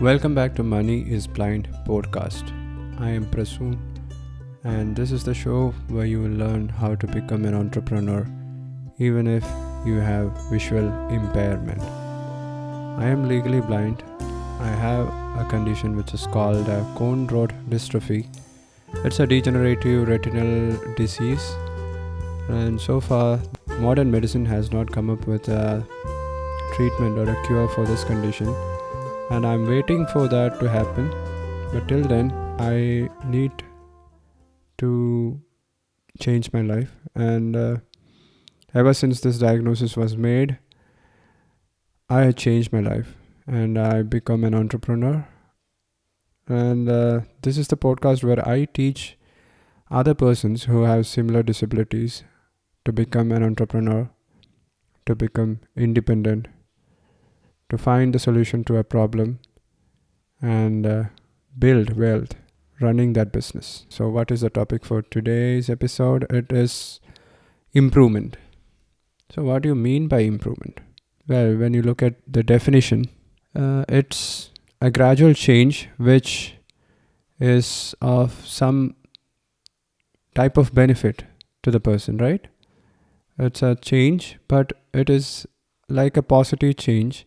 Welcome back to Money is Blind podcast. I am Prasoon, and this is the show where you will learn how to become an entrepreneur even if you have visual impairment. I am legally blind. I have a condition which is called cone rod dystrophy. It's a degenerative retinal disease, and so far, modern medicine has not come up with a treatment or a cure for this condition. And I'm waiting for that to happen, but till then I need to change my life. And ever since this diagnosis was made, I changed my life and I become an entrepreneur. And this is the podcast where I teach other persons who have similar disabilities to become an entrepreneur, to become independent, to find the solution to a problem and build wealth running that business. So what is the topic for today's episode? It is improvement. So what do you mean by improvement? Well, when you look at the definition, it's a gradual change which is of some type of benefit to the person, right? It's a change, but it is like a positive change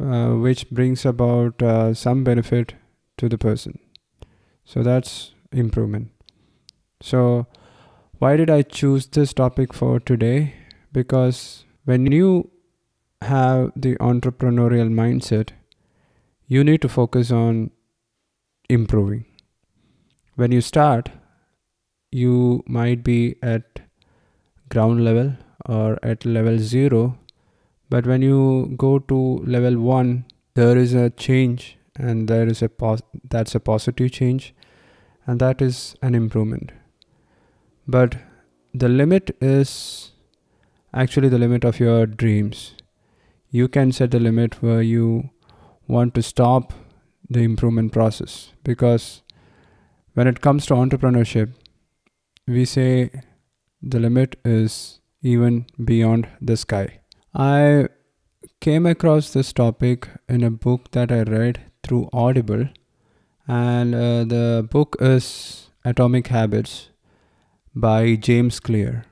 which brings about some benefit to the person. So that's improvement. So why did I choose this topic for today? Because when you have the entrepreneurial mindset, you need to focus on improving. When you start, you might be at ground level or at level 0. But when you go to level 1, there is a change, and there is that's a positive change, and that is an improvement. But the limit is actually the limit of your dreams. You can set the limit where you want to stop the improvement process, because when it comes to entrepreneurship, we say the limit is even beyond the sky. I came across this topic in a book that I read through Audible, and the book is Atomic Habits by James Clear.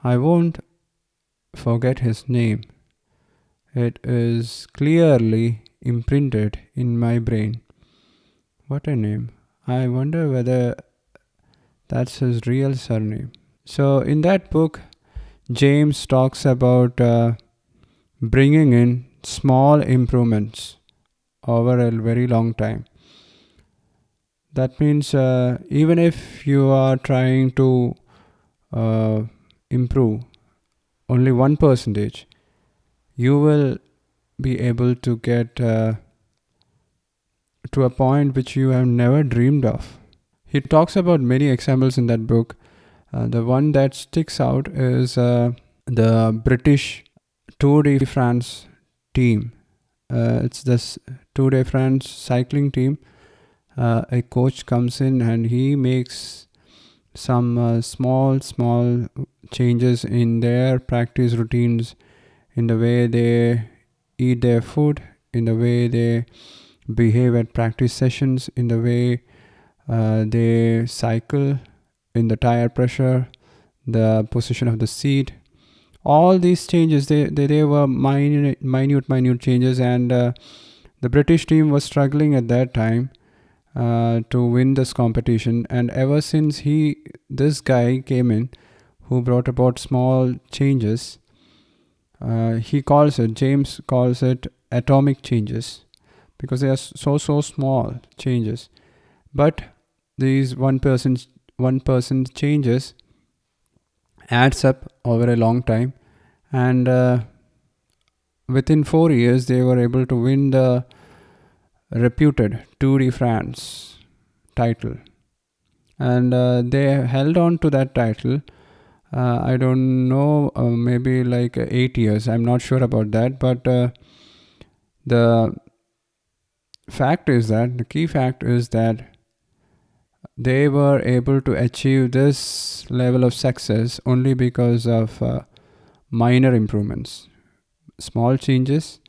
I won't forget his name. It is clearly imprinted in my brain. What a name. I wonder whether that's his real surname. So in that book, James talks about bringing in small improvements over a very long time. That means even if you are trying to improve only 1%, you will be able to get to a point which you have never dreamed of. He talks about many examples in that book. The one that sticks out is the British Tour de France team. It's this Tour de France cycling team. A coach comes in and he makes some small changes in their practice routines, in the way they eat their food, in the way they behave at practice sessions, in the way they cycle, in the tire pressure, the position of the seat. All these changes, they were minute changes, and the British team was struggling at that time to win this competition. And ever since this guy came in, who brought about small changes, James calls it atomic changes, because they are so small changes. But these 1% changes adds up over a long time, and within 4 years they were able to win the reputed Tour de France title, and they held on to that title. I don't know, maybe like 8 years. I'm not sure about that, but the key fact is that they were able to achieve this level of success only because of minor improvements, small changes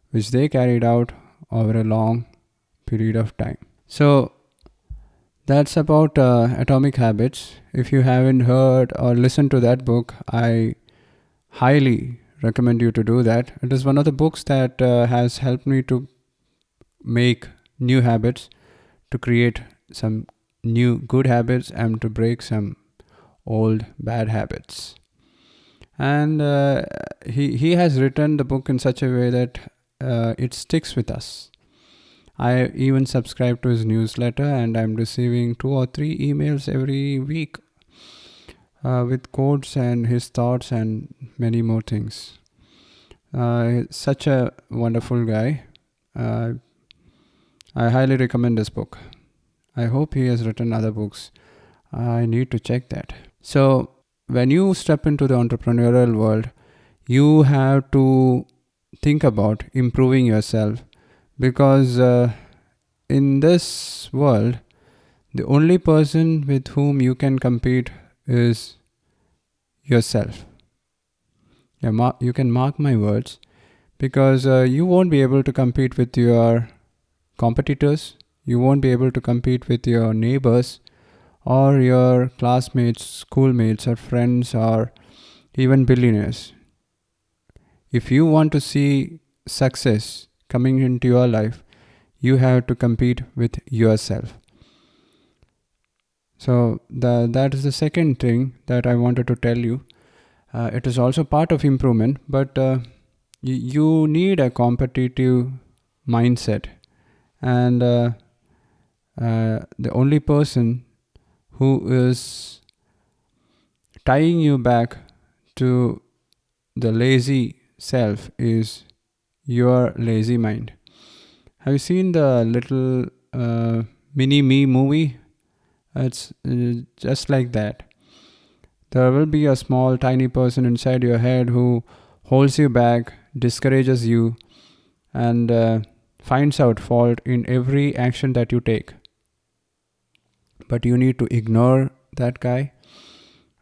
which they carried out over a long period of time. So that's about Atomic Habits. If you haven't heard or listened to that book, I highly recommend you to do that. It is one of the books that has helped me to make new habits, to create some new good habits, and to break some old bad habits. And he has written the book in such a way that it sticks with us. I even subscribe to his newsletter, and I'm receiving 2 or 3 emails every week with quotes and his thoughts and many more things. Such a wonderful guy. I highly recommend this book. I hope he has written other books. I need to check that. So when you step into the entrepreneurial world, you have to think about improving yourself, because in this world, the only person with whom you can compete is yourself. You can mark my words, because you won't be able to compete with your competitors. You won't be able to compete with your neighbors or your classmates, schoolmates, or friends, or even billionaires. If you want to see success coming into your life, you have to compete with yourself. So that is the second thing that I wanted to tell you. It is also part of improvement, but you need a competitive mindset. And the only person who is tying you back to the lazy self is your lazy mind. Have you seen the little mini me movie? It's just like that. There will be a small tiny person inside your head who holds you back, discourages you, and finds out fault in every action that you take. But you need to ignore that guy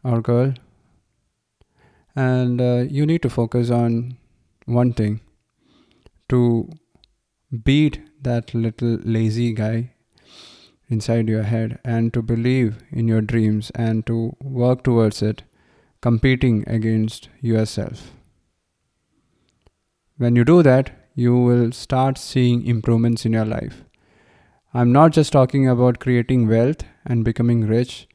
or girl, and you need to focus on one thing: to beat that little lazy guy inside your head, and to believe in your dreams and to work towards it, competing against yourself. When you do that, you will start seeing improvements in your life. I'm not just talking about creating wealth and becoming rich.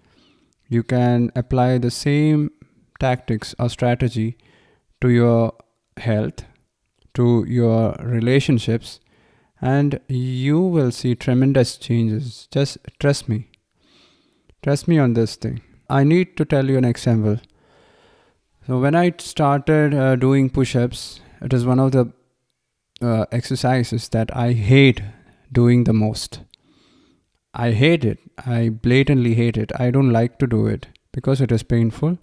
You can apply the same tactics or strategy to your health, to your relationships, and you will see tremendous changes. Just trust me. Trust me on this thing. I need to tell you an example. So when I started doing push-ups, it is one of the exercises that I hate doing the most. I hate it. I blatantly hate it. I don't like to do it because it is painful.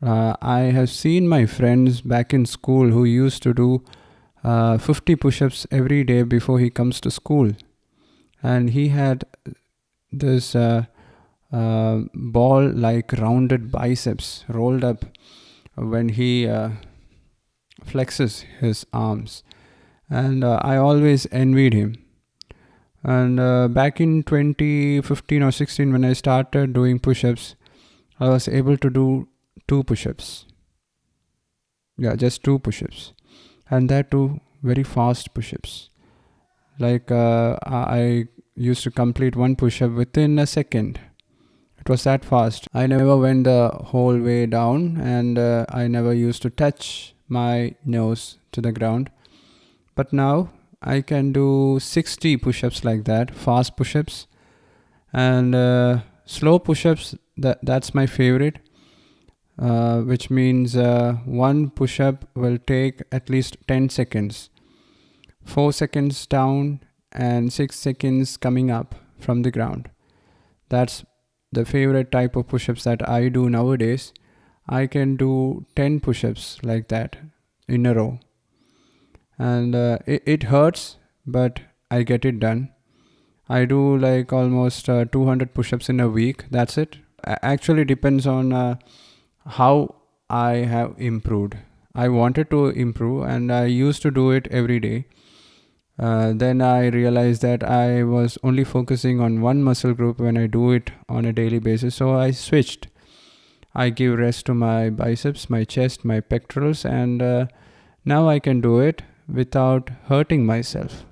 I have seen my friends back in school who used to do 50 push-ups every day before he comes to school. And he had this ball-like rounded biceps rolled up when he flexes his arms. And I always envied him. And back in 2015 or 16, when I started doing push-ups, I was able to do 2 push-ups. Yeah, just 2 push-ups. And that too, very fast push-ups. Like I used to complete 1 push-up within a second. It was that fast. I never went the whole way down, and I never used to touch my nose to the ground. But now I can do 60 push-ups like that, fast push-ups. And slow push-ups, that's my favorite. Which means 1 push-up will take at least 10 seconds. 4 seconds down and 6 seconds coming up from the ground. That's the favorite type of push-ups that I do nowadays. I can do 10 push-ups like that in a row. And it hurts, but I get it done. I do like almost 200 push-ups in a week. That's it. Actually depends on how I have improved. I wanted to improve, and I used to do it every day. Then I realized that I was only focusing on one muscle group when I do it on a daily basis. So I switched. I give rest to my biceps, my chest, my pectorals, and now I can do it without hurting myself.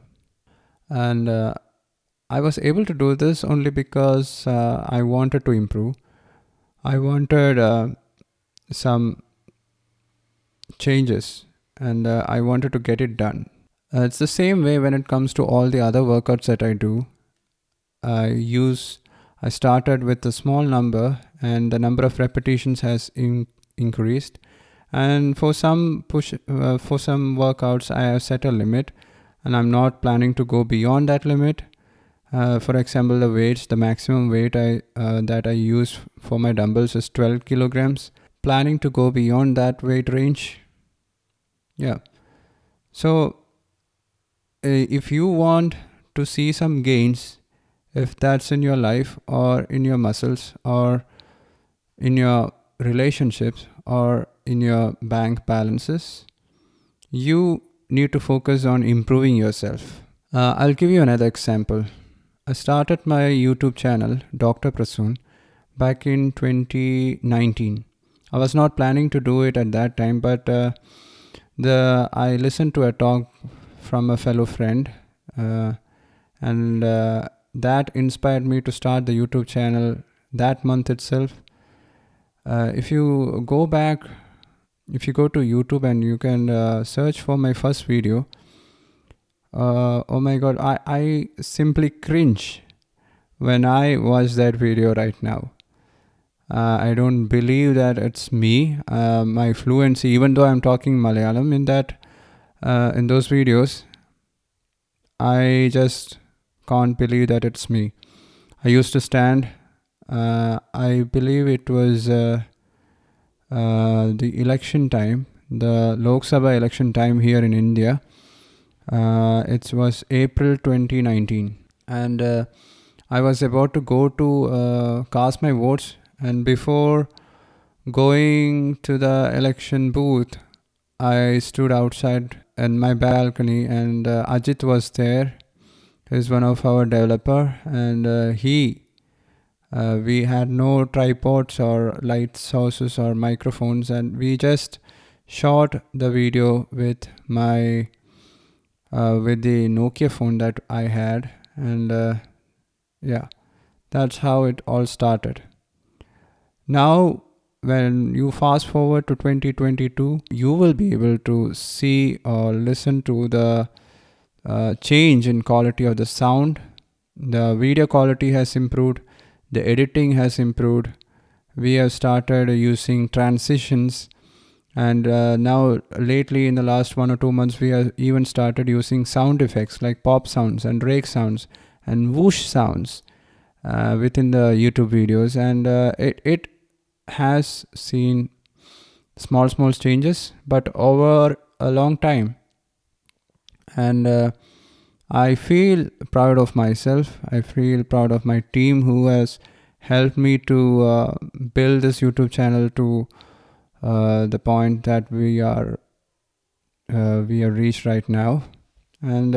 And I was able to do this only because I wanted to improve. I wanted some changes, and I wanted to get it done. It's the same way when it comes to all the other workouts that I do. I started with a small number, and the number of repetitions has increased. And for some workouts, I have set a limit, and I'm not planning to go beyond that limit. For example, the maximum weight that I use for my dumbbells is 12 kilograms. Planning to go beyond that weight range. Yeah. So if you want to see some gains, if that's in your life or in your muscles or in your relationships or in your bank balances, you need to focus on improving yourself. I'll give you another example. I started my YouTube channel, Dr. Prasoon, back in 2019. I was not planning to do it at that time, but I listened to a talk from a fellow friend, and that inspired me to start the YouTube channel that month itself. If you go to YouTube and you can search for my first video, oh my god, I simply cringe when I watch that video right now. I don't believe that it's me. My fluency, even though I'm talking Malayalam in those videos, I just can't believe that it's me. I used to stand. I believe it was the election time, the Lok Sabha election time here in India. It was April 2019, and I was about to go to cast my votes. And before going to the election booth, I stood outside in my balcony, and Ajit was there. He's one of our developer, and we had no tripods or light sources or microphones, and we just shot the video with the Nokia phone that I had, and yeah, that's how it all started. Now, when you fast forward to 2022, you will be able to see or listen to the change in quality of the sound. The video quality has improved. The editing has improved. We have started using transitions, and now lately in the last 1 or 2 months, we have even started using sound effects like pop sounds and rake sounds and whoosh sounds within the YouTube videos, and it has seen small changes, but over a long time. And I feel proud of myself. I feel proud of my team who has helped me to build this YouTube channel to the point that we are reached right now. And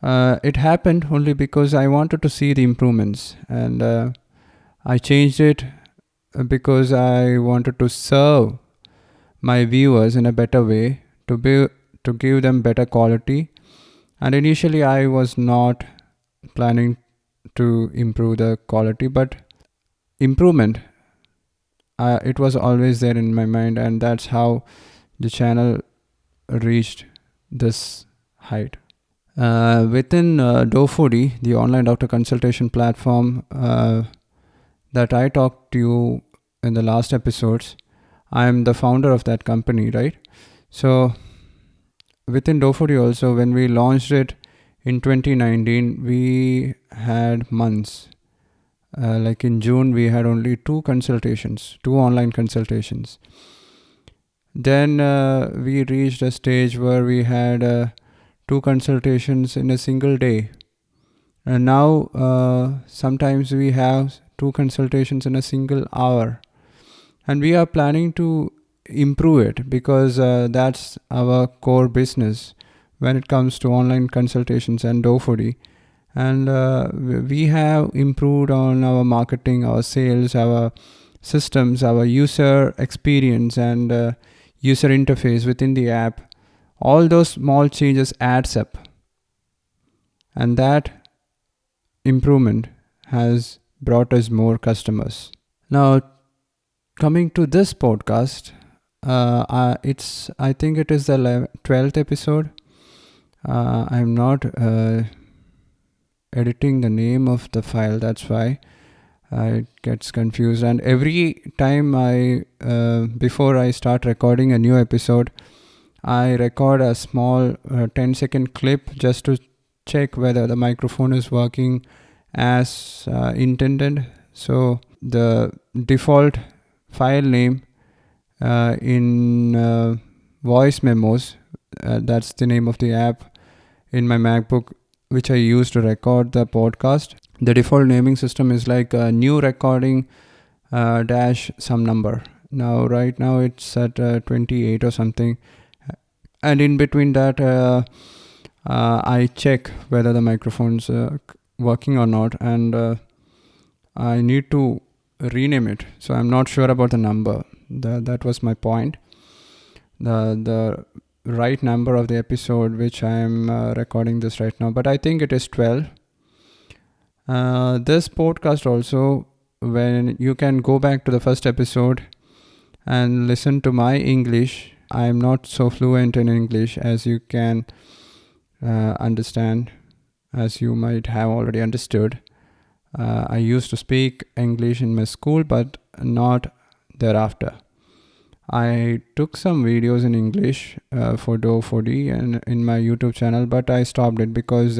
it happened only because I wanted to see the improvements, and I changed it because I wanted to serve my viewers in a better way, to give them better quality. And initially I was not planning to improve the quality, but improvement, it was always there in my mind, and that's how the channel reached this height. Within DoFoodie, the online doctor consultation platform that I talked to you in the last episodes, I'm the founder of that company, right? So within DoFoodie also, when we launched it in 2019, we had months. Like in June, we had only 2 online consultations. Then we reached a stage where we had 2 consultations in a single day. And now sometimes we have 2 consultations in a single hour. And we are planning to improve it because that's our core business. when it comes to online consultations and Dofody. And we have improved on our marketing, our sales, our systems, our user experience, and user interface within the app. All those small changes adds up, and that improvement has brought us more customers. Now, coming to this podcast, I think it is the 12th episode. I'm not editing the name of the file, that's why it gets confused. And every time before I start recording a new episode, I record a small 10-second clip just to check whether the microphone is working as intended. So the default file name in voice memos, that's the name of the app in my MacBook which I use to record the podcast. The default naming system is like a new recording dash some number. Now right now it's at 28 or something, and in between that I check whether the microphone's working or not, and I need to rename it. So I'm not sure about the number. That was my point. The right number of the episode which I am recording this right now, but I think it is 12. This podcast also, when you can go back to the first episode and listen to my English. I am not so fluent in English, as you can understand, as you might have already understood. I used to speak English in my school, but not thereafter. I took some videos in English for Dofody and in my YouTube channel, but I stopped it because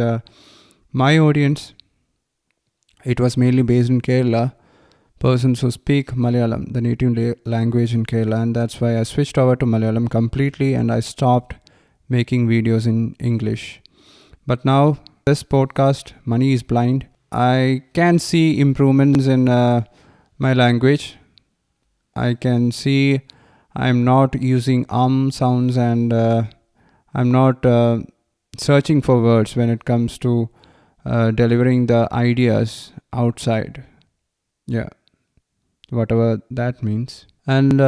my audience, it was mainly based in Kerala, persons who speak Malayalam, the native language in Kerala, and that's why I switched over to Malayalam completely and I stopped making videos in English. But now, this podcast, Money is Blind, I can see improvements in my language. I can see I'm not using sounds, and I'm not searching for words when it comes to delivering the ideas outside. Yeah, whatever that means. And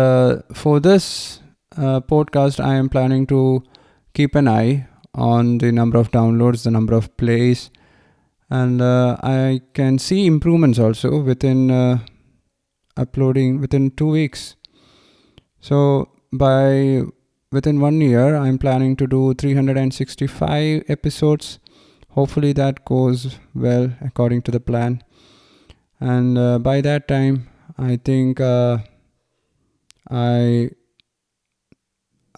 for this podcast, I am planning to keep an eye on the number of downloads, the number of plays, and I can see improvements also within uploading within 2 weeks. So within 1 year, I'm planning to do 365 episodes. Hopefully that goes well according to the plan. And by that time, I think I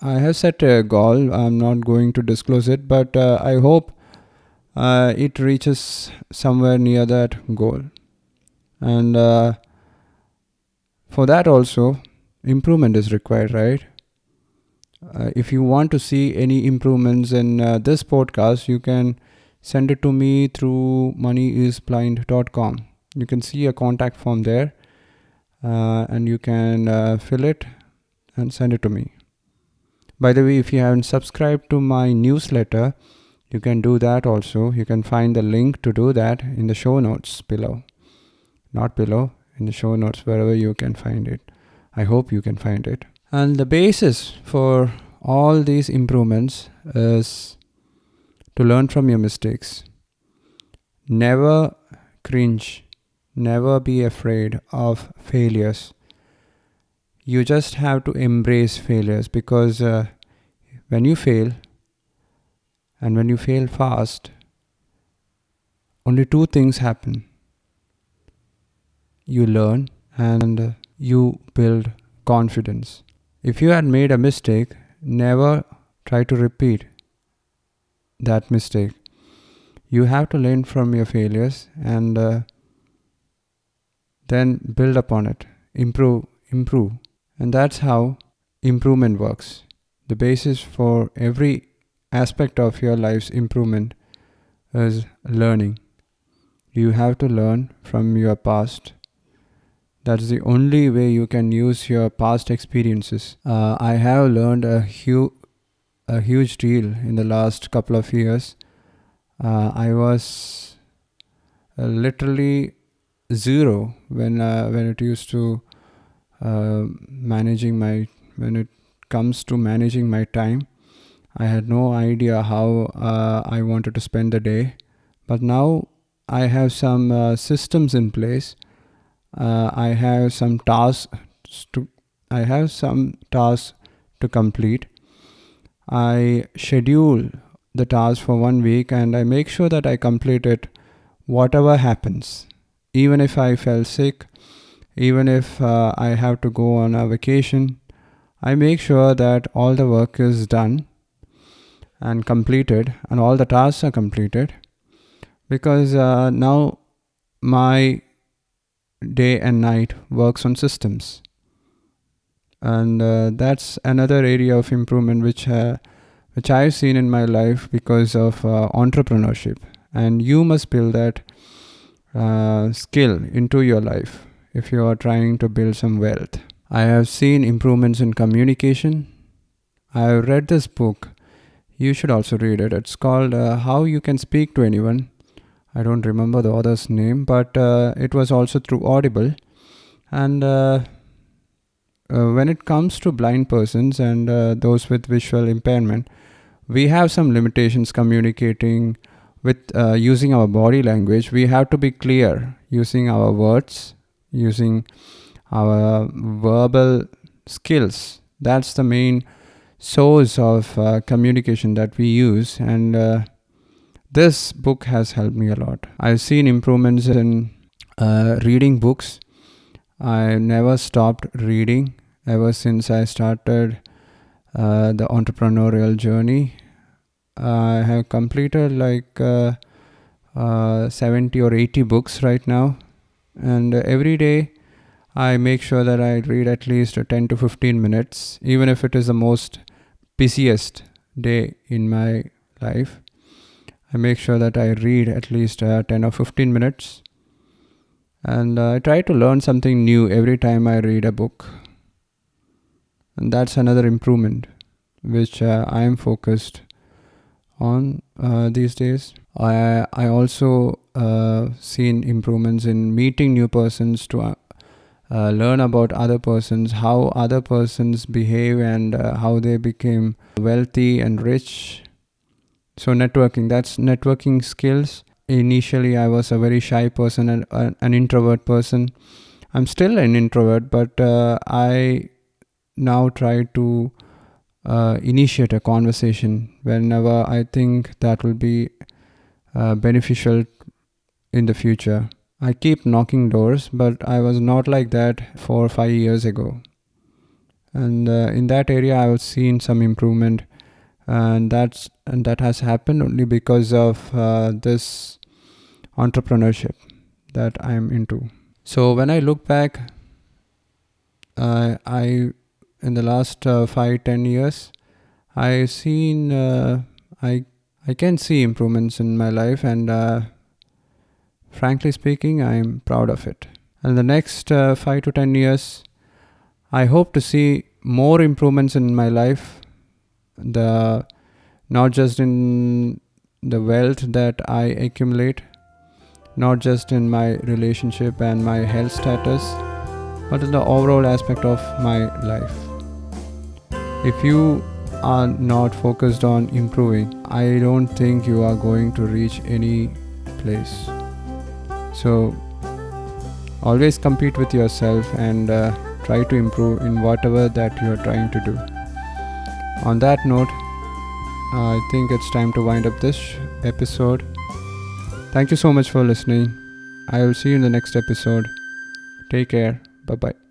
have set a goal. I'm not going to disclose it, but I hope it reaches somewhere near that goal. And for that also, improvement is required, right? If you want to see any improvements in this podcast, you can send it to me through moneyisblind.com. You can see a contact form there, and you can fill it and send it to me. By the way, if you haven't subscribed to my newsletter, you can do that also. You can find the link to do that in the show notes below. Not below, in the show notes, wherever you can find it. I hope you can find it. And the basis for all these improvements is to learn from your mistakes. Never cringe. Never be afraid of failures. You just have to embrace failures, because when you fail, and when you fail fast, only two things happen. You learn and you build confidence. If you had made a mistake, never try to repeat that mistake. You have to learn from your failures and then build upon it. Improve. And that's how improvement works. The basis for every aspect of your life's improvement is learning. You have to learn from your past. That's the only way you can use your past experiences. I have learned a a huge deal in the last couple of years. I was literally zero when it used to managing my when it comes to managing my time. I had no idea how I wanted to spend the day, but now I have some systems in place. I have some to I have some tasks to complete. I schedule the task for 1 week and I make sure that I complete it whatever happens. Even if I fell sick, even if I have to go on a vacation, I make sure that all the work is done and completed and all the tasks are completed, because now my day and night works on systems. And that's another area of improvement which I've seen in my life because of entrepreneurship. And you must build that skill into your life if you are trying to build some wealth. I have seen improvements in communication. I have read this book. You should also read it. It's called How You Can Speak to Anyone. I don't remember the author's name, but it was also through Audible. And when it comes to blind persons and those with visual impairment, we have some limitations communicating with using our body language. We have to be clear using our words, using our verbal skills. That's the main source of communication that we use, and this book has helped me a lot. I've seen improvements in reading books. I never stopped reading ever since I started the entrepreneurial journey. I have completed like 70 or 80 books right now, and every day I make sure that I read at least 10 to 15 minutes, even if it is the most busiest day in my life. I make sure that I read at least 10 or 15 minutes, and I try to learn something new every time I read a book. And that's another improvement which I am focused on these days. I also seen improvements in meeting new persons to learn about other persons, how other persons behave, and how they became wealthy and rich. So networking, that's networking skills. Initially, I was a very shy person and an introvert person. I'm still an introvert, but I now try to initiate a conversation whenever I think that will be beneficial in the future. I keep knocking doors, but I was not like that 4 or 5 years ago. And in that area, I have seen some improvement, and that has happened only because of this entrepreneurship that I'm into. So when I look back, I in the last 5-10 years, I seen I can see improvements in my life, and frankly speaking, I'm proud of it. And the next 5 to 10 years, I hope to see more improvements in my life. Not just in the wealth that I accumulate, not just in my relationship and my health status, but in the overall aspect of my life. If you are not focused on improving, I don't think you are going to reach any place. So always compete with yourself and try to improve in whatever that you are trying to do. On that note, I think it's time to wind up this episode. Thank you so much for listening. I will see you in the next episode. Take care. Bye-bye.